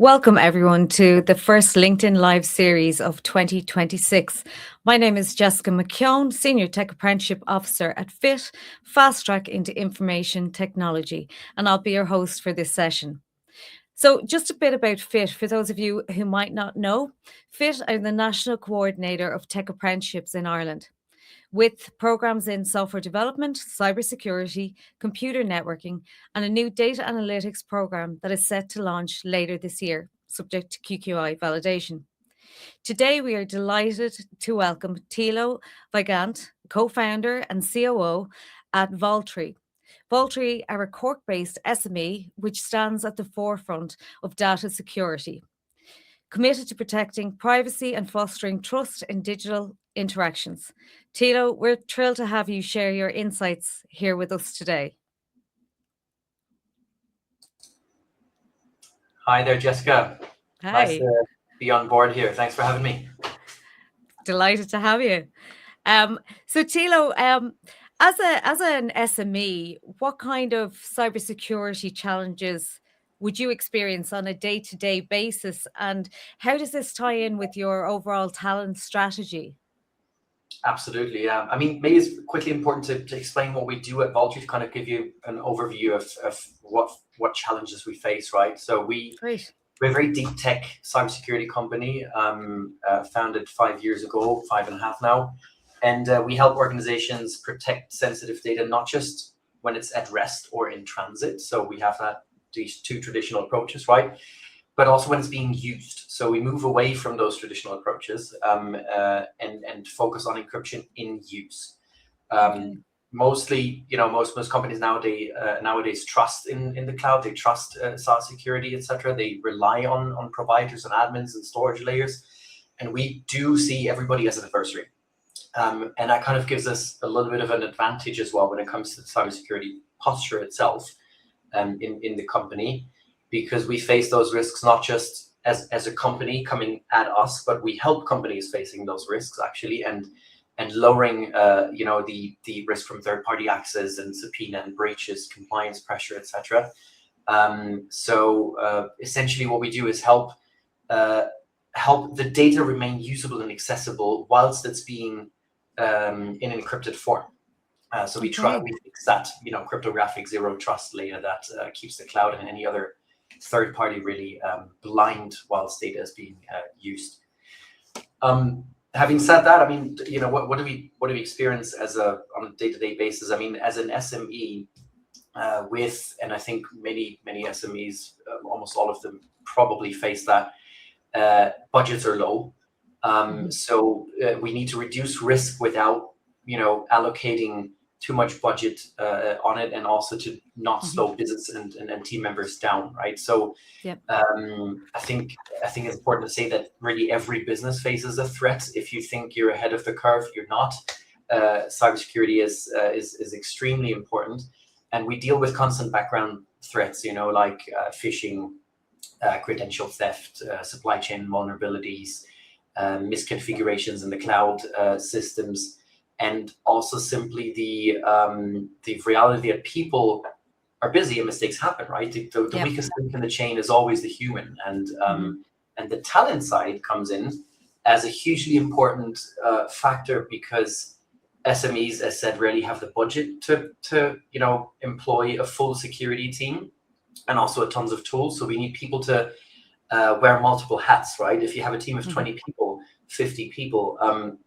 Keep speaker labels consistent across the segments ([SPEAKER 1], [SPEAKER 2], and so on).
[SPEAKER 1] Welcome, everyone, to the first LinkedIn Live series of 2026. My name is Jessica McKeown, Senior Tech Apprenticeship Officer at FIT, Fastrack into Information Technology, and I'll be your host for this session. So just a bit about FIT, for those of you who might not know, FIT are the National Coordinator of Tech Apprenticeships in Ireland, with programs in software development, cybersecurity, computer networking, and a new data analytics program that is set to launch later this year, subject to QQI validation. Today, we are delighted to welcome Tilo Weigandt, co-founder and COO at Vaultree. Vaultree are a Cork-based SME which stands at the forefront of data security, committed to protecting privacy and fostering trust in digital interactions. Tilo, we're thrilled to have you share your insights here with us today.
[SPEAKER 2] Hi there, Jessica.
[SPEAKER 1] Hi.
[SPEAKER 2] Nice to be on board here. Thanks for having me.
[SPEAKER 1] Delighted to have you. So Tilo, as an SME, what kind of cybersecurity challenges would you experience on a day-to-day basis, and how does this tie in with your overall talent strategy?
[SPEAKER 2] Absolutely, yeah. I mean, maybe it's quickly important to explain what we do at Vaultree to kind of give you an overview of what challenges we face, right? So we're a very deep tech cybersecurity company, founded 5 years ago, 5.5 now. And we help organizations protect sensitive data, not just when it's at rest or in transit. So we have these two traditional approaches, right? But also when it's being used. So we move away from those traditional approaches and focus on encryption in use. Mostly, most companies nowadays trust in the cloud. They trust SaaS security, etc. They rely on providers and admins and storage layers. And we do see everybody as an adversary. And that kind of gives us a little bit of an advantage as well when it comes to the cybersecurity posture itself in the company, because we face those risks not just as a company coming at us, but we help companies facing those risks actually, and lowering the risk from third-party access and subpoena and breaches, compliance pressure, etc. So essentially, what we do is help the data remain usable and accessible whilst it's being in an encrypted form. So we fix that cryptographic zero trust layer that keeps the cloud and any other third party really blind whilst data is being used. Having said that, I mean, what do we experience on a day-to-day basis? I mean, as an SME, and I think many SMEs, almost all of them probably face that, budgets are low. So we need to reduce risk without, allocating too much budget on it, and also to not slow business and team members down, right? So I think it's important to say that really every business faces a threat. If you think you're ahead of the curve, you're not. Cybersecurity is extremely important, and we deal with constant background threats, like phishing, credential theft, supply chain vulnerabilities, misconfigurations in the cloud systems. And also simply the reality that people are busy and mistakes happen, right? The weakest link in the chain is always the human, and the talent side comes in as a hugely important factor, because SMEs, as said, rarely have the budget to employ a full security team and also tons of tools. So we need people to wear multiple hats, right? If you have a team of 20 people, 50 people,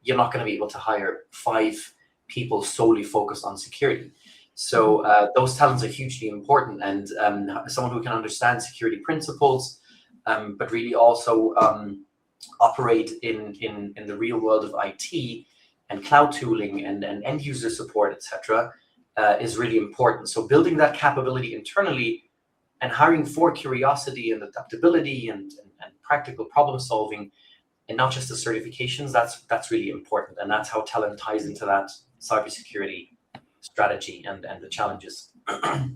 [SPEAKER 2] you're not going to be able to hire 5 people solely focused on security. So those talents are hugely important, and someone who can understand security principles, but really also operate in the real world of IT and cloud tooling and end user support, etc., is really important. So building that capability internally and hiring for curiosity and adaptability and practical problem solving, and not just the certifications, that's really important. And that's how talent ties into that cybersecurity strategy and the challenges.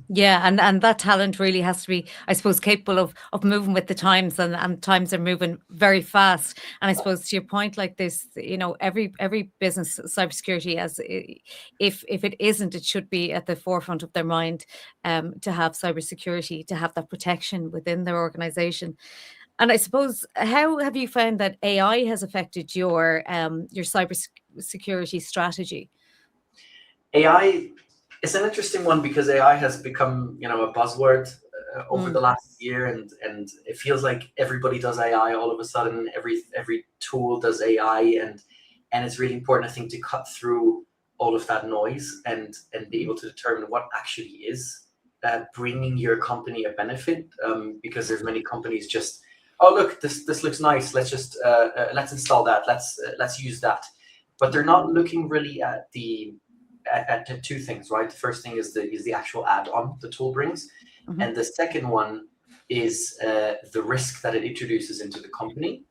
[SPEAKER 1] Yeah, and that talent really has to be, I suppose, capable of moving with the times, and times are moving very fast. And I suppose to your point, like this, every business cybersecurity, as if it isn't, it should be at the forefront of their mind, to have cybersecurity, to have that protection within their organization. And I suppose, how have you found that AI has affected your cybersecurity strategy?
[SPEAKER 2] AI is an interesting one because AI has become, a buzzword over the last year, and it feels like everybody does AI all of a sudden. Every tool does AI, and it's really important, I think, to cut through all of that noise and be able to determine what actually is bringing your company a benefit. Because there's many companies just, oh look, this looks nice. Let's just let's install that. Let's use that, but they're not looking really at the two things, right? The first thing is the actual add-on the tool brings, and the second one is the risk that it introduces into the company,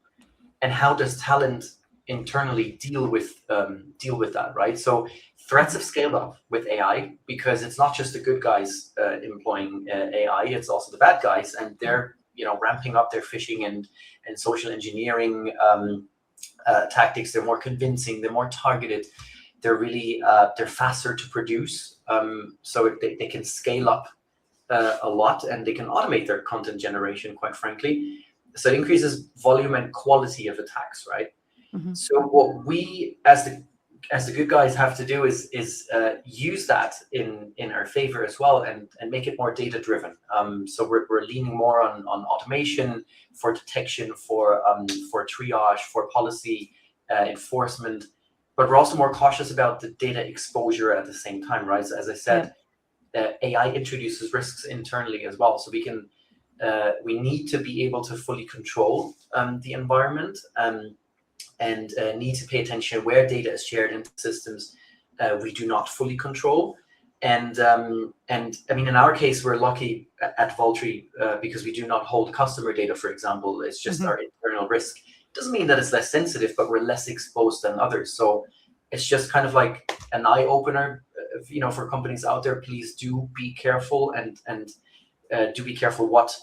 [SPEAKER 2] and how does talent internally deal with that, right? So threats have scaled up with AI because it's not just the good guys employing AI; it's also the bad guys, and they're ramping up their phishing and social engineering tactics. They're more convincing. They're more targeted. They're really they're faster to produce, so they can scale up a lot, and they can automate their content generation, quite frankly. So it increases volume and quality of attacks, right? So what we as the good guys have to do is use that in our favor as well, and make it more data driven. So we're leaning more on automation for detection, for triage, for policy enforcement, but we're also more cautious about the data exposure at the same time, right? So as I said, AI introduces risks internally as well. So we need to be able to fully control the environment, and need to pay attention where data is shared into systems we do not fully control. And I mean, in our case, we're lucky at Vaultree because we do not hold customer data, for example. It's just our internal risk. Doesn't mean that it's less sensitive, but we're less exposed than others. So it's just kind of like an eye opener, for companies out there. Please do be careful, and do be careful what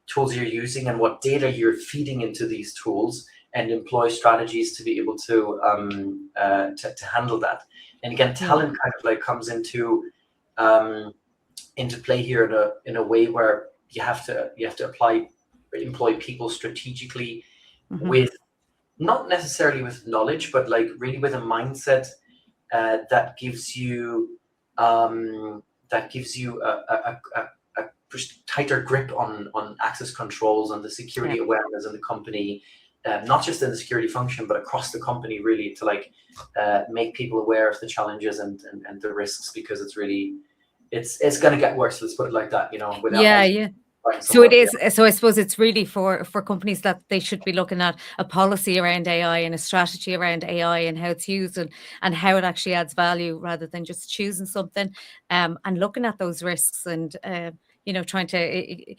[SPEAKER 2] tools you're using and what data you're feeding into these tools, and employ strategies to be able to handle that. And again, talent kind of like comes into play here in a way where you have to employ people strategically, with not necessarily with knowledge, but like really with a mindset that gives you a tighter grip on access controls, on the security awareness in the company, not just in the security function, but across the company, really, to make people aware of the challenges and the risks, because it's going to get worse. Let's put it like that,
[SPEAKER 1] So it is. So I suppose it's really for companies that they should be looking at a policy around AI and a strategy around AI and how it's used, and how it actually adds value, rather than just choosing something, and looking at those risks, and trying to,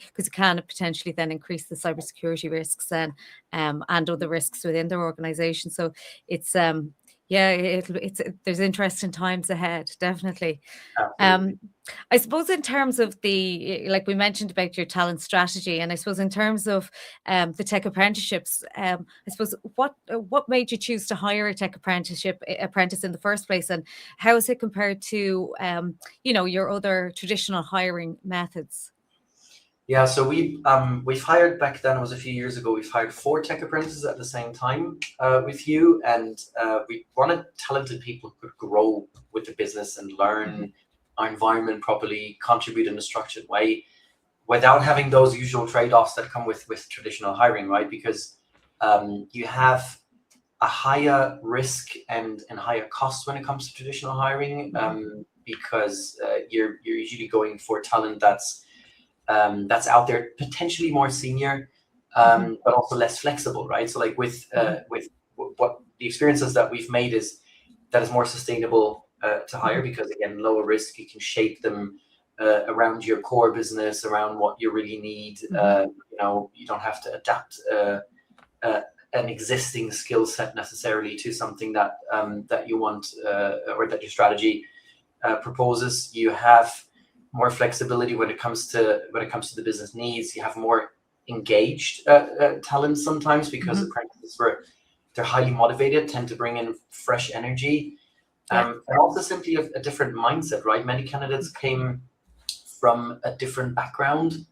[SPEAKER 1] because it can potentially then increase the cybersecurity risks and other risks within their organization. So it's there's interesting times ahead, definitely. I suppose in terms of like we mentioned about your talent strategy, and I suppose in terms of the tech apprenticeships, I suppose what made you choose to hire a tech apprentice in the first place, and how is it compared to your other traditional hiring methods?
[SPEAKER 2] Yeah, so we've hired, back then, it was a few years ago, we've hired 4 tech apprentices at the same time with you, and we wanted talented people who could grow with the business and learn our environment properly, contribute in a structured way, without having those usual trade-offs that come with traditional hiring, right? Because you have a higher risk and higher cost when it comes to traditional hiring, because you're usually going for talent that's out there, potentially more senior, but also less flexible, right? So like with what the experiences that we've made is that is more sustainable to hire, because again, lower risk, you can shape them around your core business, around what you really need. You don't have to adapt an existing skill set necessarily to something that you want, or that your strategy proposes. You have more flexibility when it comes to the business needs. You have more engaged talent sometimes, because apprentices, they're highly motivated, tend to bring in fresh energy, and also simply a different mindset, right? Many candidates came from a different background.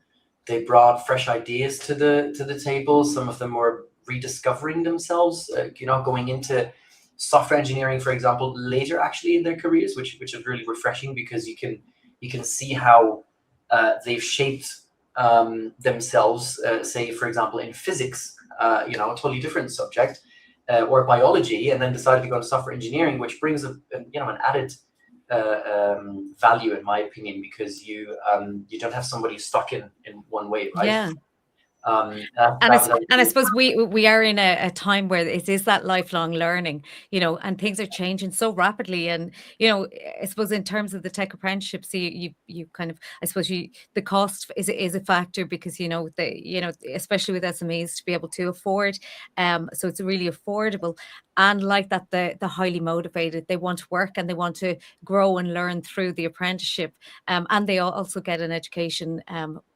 [SPEAKER 2] they brought fresh ideas to the table. Some of them were rediscovering themselves, going into software engineering, for example, later actually in their careers, which is really refreshing, because you can see how they've shaped themselves, say, for example, in physics, a totally different subject, or biology, and then decided to go to software engineering, which brings an added value, in my opinion, because you don't have somebody stuck in one way, right?
[SPEAKER 1] Yeah.
[SPEAKER 2] And
[SPEAKER 1] I suppose we are in a time where it is that lifelong learning, and things are changing so rapidly. And I suppose in terms of the tech apprenticeships, you kind of, I suppose the cost is a factor, because especially with SMEs, to be able to afford, so it's really affordable. And like that, the highly motivated, they want to work and they want to grow and learn through the apprenticeship, and they also get an education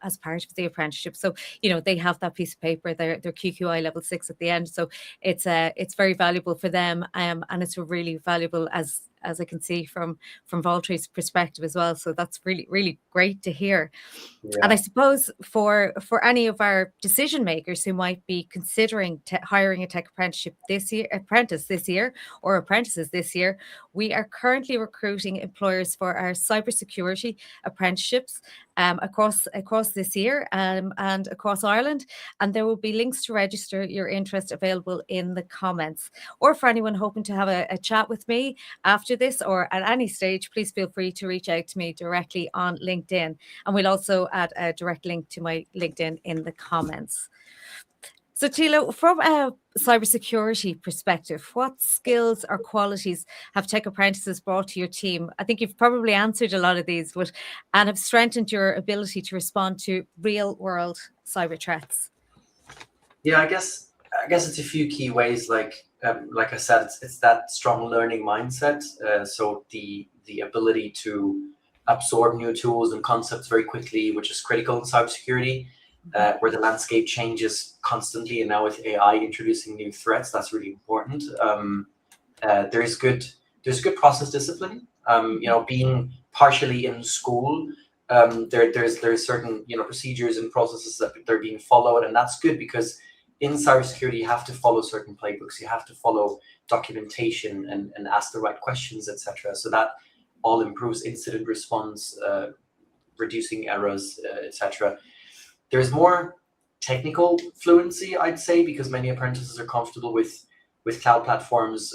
[SPEAKER 1] as part of the apprenticeship. So they have that piece of paper, their QQI level 6 at the end. So it's very valuable for them, and it's really valuable, as I can see from Vaultree's perspective as well. So that's really, really great to hear.
[SPEAKER 2] Yeah.
[SPEAKER 1] And I suppose for any of our decision makers who might be considering hiring a tech apprentice this year, or apprentices this year, we are currently recruiting employers for our cybersecurity apprenticeships across this year, and across Ireland. And there will be links to register your interest available in the comments. Or for anyone hoping to have a chat with me after this, or at any stage, please feel free to reach out to me directly on LinkedIn. And we'll also add a direct link to my LinkedIn in the comments. So Tilo, from a cybersecurity perspective, what skills or qualities have tech apprentices brought to your team? I think you've probably answered a lot of these, and have strengthened your ability to respond to real world cyber threats.
[SPEAKER 2] Yeah, I guess it's a few key ways. Like I said, it's that strong learning mindset. So the ability to absorb new tools and concepts very quickly, which is critical in cybersecurity, where the landscape changes constantly, and now with AI introducing new threats, that's really important. There's good process discipline. Being partially in school, there's certain procedures and processes that they're being followed, and that's good, because in cybersecurity you have to follow certain playbooks, you have to follow documentation and ask the right questions, etc. So that all improves incident response, reducing errors, etc. There's more technical fluency, I'd say, because many apprentices are comfortable with cloud platforms,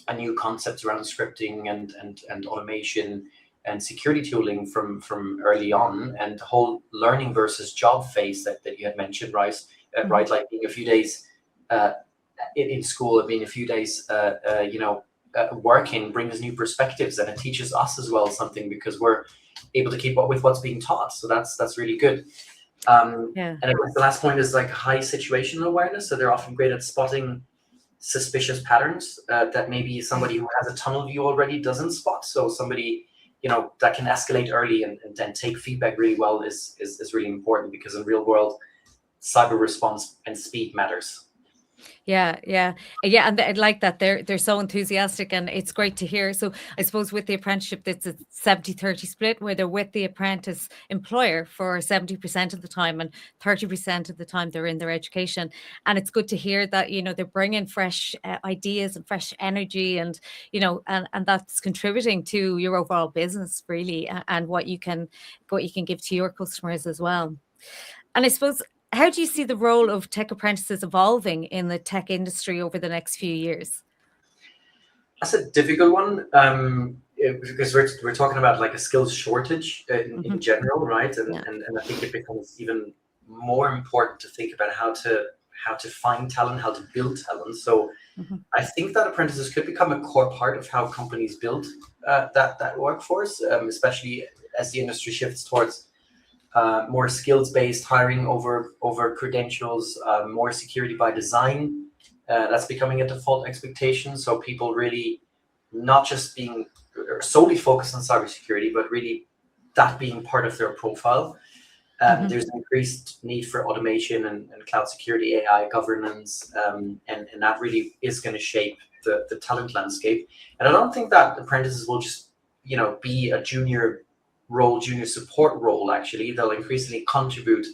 [SPEAKER 2] and new concepts around scripting and automation and security tooling from early on, and the whole learning versus job phase that you had mentioned, right? Right, like being a few days in school and being a few days working brings new perspectives, and it teaches us as well something, because we're able to keep up with what's being taught. So that's really good. And I guess the last point is like high situational awareness. So they're often great at spotting suspicious patterns that maybe somebody who has a tunnel view already doesn't spot. So somebody that can escalate early and take feedback really well is really important, because in real world, cyber response and speed matters.
[SPEAKER 1] Yeah, and I like that they're so enthusiastic, and it's great to hear. So I suppose with the apprenticeship, it's a 70-30 split, where they're with the apprentice employer for 70% of the time, and 30% of the time they're in their education. And it's good to hear that they're bringing fresh ideas and fresh energy, and and that's contributing to your overall business, really, and what you can give to your customers as well. And I suppose, how do you see the role of tech apprentices evolving in the tech industry over the next few years?
[SPEAKER 2] That's a difficult one, because we're talking about like a skills shortage in general, right? And I think it becomes even more important to think about how to find talent, how to build talent. So I think that apprentices could become a core part of how companies build that workforce, especially as the industry shifts towards more skills-based hiring over credentials, more security by design. That's becoming a default expectation. So people really not just being solely focused on cybersecurity, but really that being part of their profile. There's an increased need for automation and cloud security, AI governance, and that really is going to shape the talent landscape. And I don't think that apprentices will just be a junior role, junior support role, actually, they'll increasingly contribute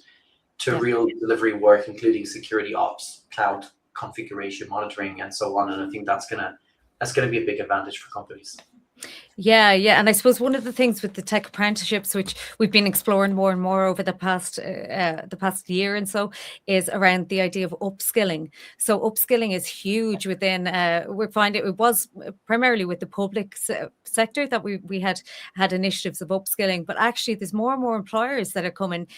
[SPEAKER 2] to
[SPEAKER 1] Yeah.
[SPEAKER 2] real delivery work, including security ops, cloud configuration, monitoring, and so on. And I think that's gonna be a big advantage for companies.
[SPEAKER 1] Yeah, and I suppose one of the things with the tech apprenticeships, which we've been exploring more and more over the past year and so, is around the idea of upskilling. So upskilling is huge within. We find it was primarily with the public sector that we had initiatives of upskilling, but actually there's more and more employers that are coming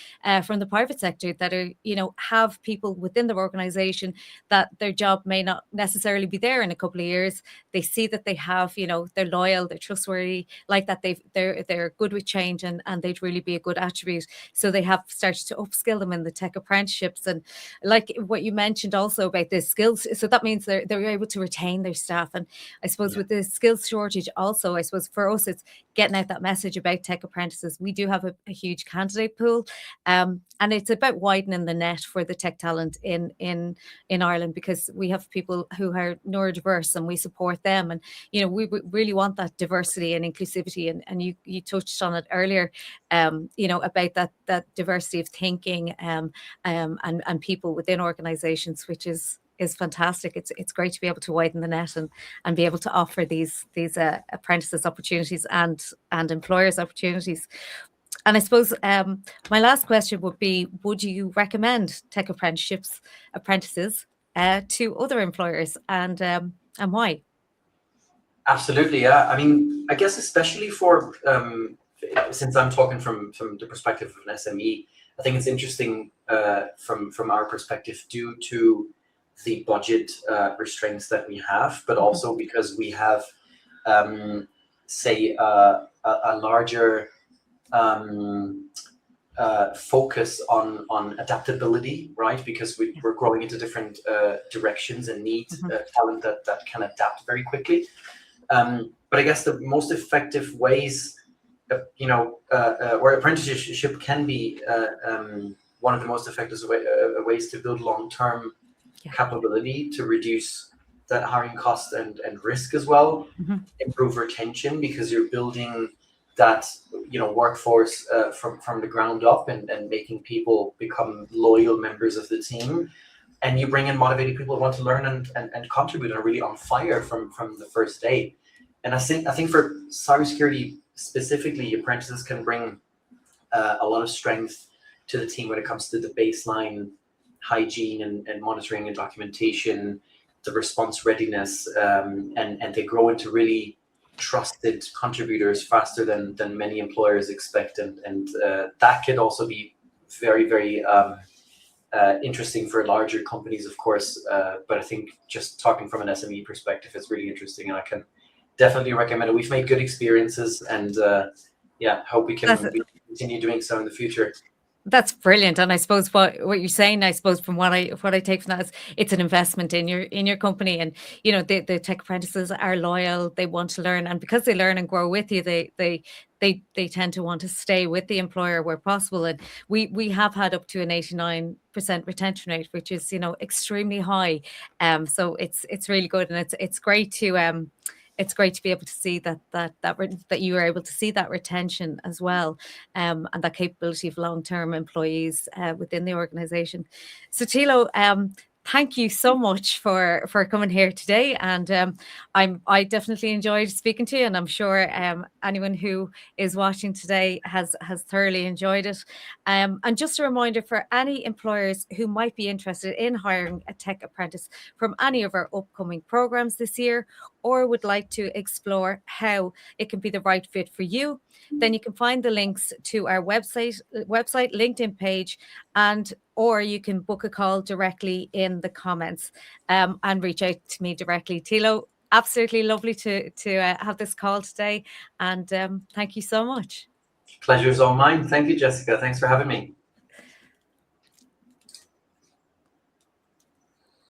[SPEAKER 1] from the private sector that are have people within their organisation that their job may not necessarily be there in a couple of years. They see that they have, they're loyal, they're trustworthy, like that they're good with change, and they'd really be a good attribute. So they have started to upskill them in the tech apprenticeships, and like what you mentioned also about the skills. So that means they're able to retain their staff. And I suppose with the skills shortage also, I suppose for us, it's getting out that message about tech apprentices. We do have a huge candidate pool, and it's about widening the net for the tech talent in Ireland, because we have people who are neurodiverse and we support them, and we really want that diversity and inclusivity, and you touched on it earlier, about that diversity of thinking, and people within organizations, which is fantastic. It's great to be able to widen the net and be able to offer these apprentices opportunities and employers opportunities. And I suppose my last question would be: would you recommend tech apprentices to other employers, and why?
[SPEAKER 2] Absolutely, yeah. I mean, I guess especially for since I'm talking from the perspective of an SME, I think it's interesting from our perspective, due to the budget restraints that we have, but also because we have, say, a larger focus on adaptability, right? Because we're growing into different directions and need talent that can adapt very quickly. But I guess the most effective ways, where apprenticeship can be one of the most effective ways to build long-term capability, to reduce that hiring cost and risk as well, improve retention, because you're building that workforce from the ground up, and making people become loyal members of the team. And you bring in motivated people who want to learn and contribute, and are really on fire from the first day. And I think for cybersecurity specifically, apprentices can bring a lot of strength to the team when it comes to the baseline hygiene and monitoring and documentation, the response readiness, and they grow into really trusted contributors faster than many employers expect. And that could also be very, very interesting for larger companies, of course. But I think just talking from an SME perspective, it's really interesting, and I can definitely recommend it. We've made good experiences, and hope we can continue doing so in the future.
[SPEAKER 1] That's brilliant. And I suppose what you're saying, I suppose from what I take from that, is it's an investment in your company. And the tech apprentices are loyal, they want to learn, and because they learn and grow with you, they tend to want to stay with the employer where possible. And we have had up to an 89% retention rate, which is extremely high. So it's really good, and it's great to it's great to be able to see that you were able to see that retention as well, and that capability of long-term employees within the organization. So Tilo, thank you so much for coming here today, and I definitely enjoyed speaking to you, and I'm sure anyone who is watching today has thoroughly enjoyed it. And just a reminder for any employers who might be interested in hiring a tech apprentice from any of our upcoming programs this year, or would like to explore how it can be the right fit for you, then you can find the links to our website, LinkedIn page, or you can book a call directly in the comments, and reach out to me directly. Tilo, absolutely lovely to have this call today, and thank you so much.
[SPEAKER 2] Pleasure's all mine. Thank you, Jessica. Thanks for having me.